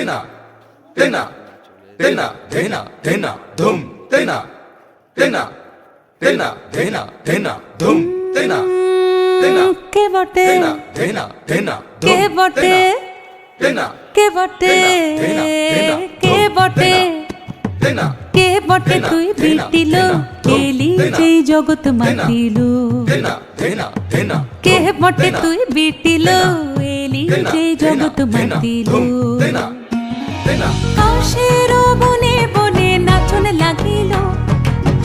তেনা তেনা তেনা ধেনা ধেনা ধুম তেনা তেনা তেনা ধেনা ধেনা ধুম তেনা তেনা কে বটে তেনা ধেনা ধেনা কে বটে তেনা কে বটে তেনা তেনা কে বটে তেনা কে বটে তুই বিটিল কেলি যেই জগৎ মাতিল তেনা তেনা তেনা কে বটে তুই বিটিল এলি যেই জগৎ মাতিল তেনা তেনা কাশের বনে বনে নাচন লাগিল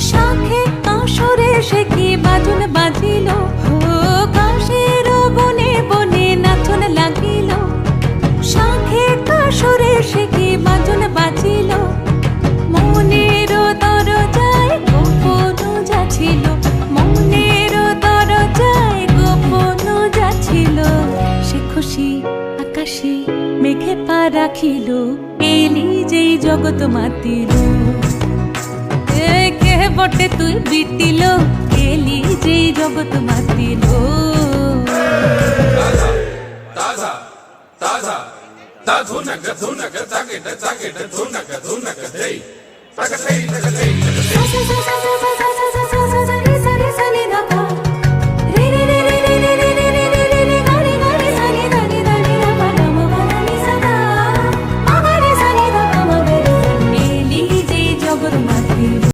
শাখে কাশরে সে কি বাজন বাজিল কাশের বনে বনে নাচন লাগিল শাখে কাশরে সে কি বাজন বাজিল মনের দরজায় গোপন যাচ্ছিল মনের দরজায় গোপন যাচ্ছিল সে খুশি আকাশে মেঘে পা রাখিল এলি যেই জগৎ মাতিল কে বটে তুই বিটিল এলি যেই জগৎ মাতিল তাজা তাজা তা ধুনক ধুনক তাকে তাকে ধুনক ধুনক দেই তাকে দেই তাকে দেই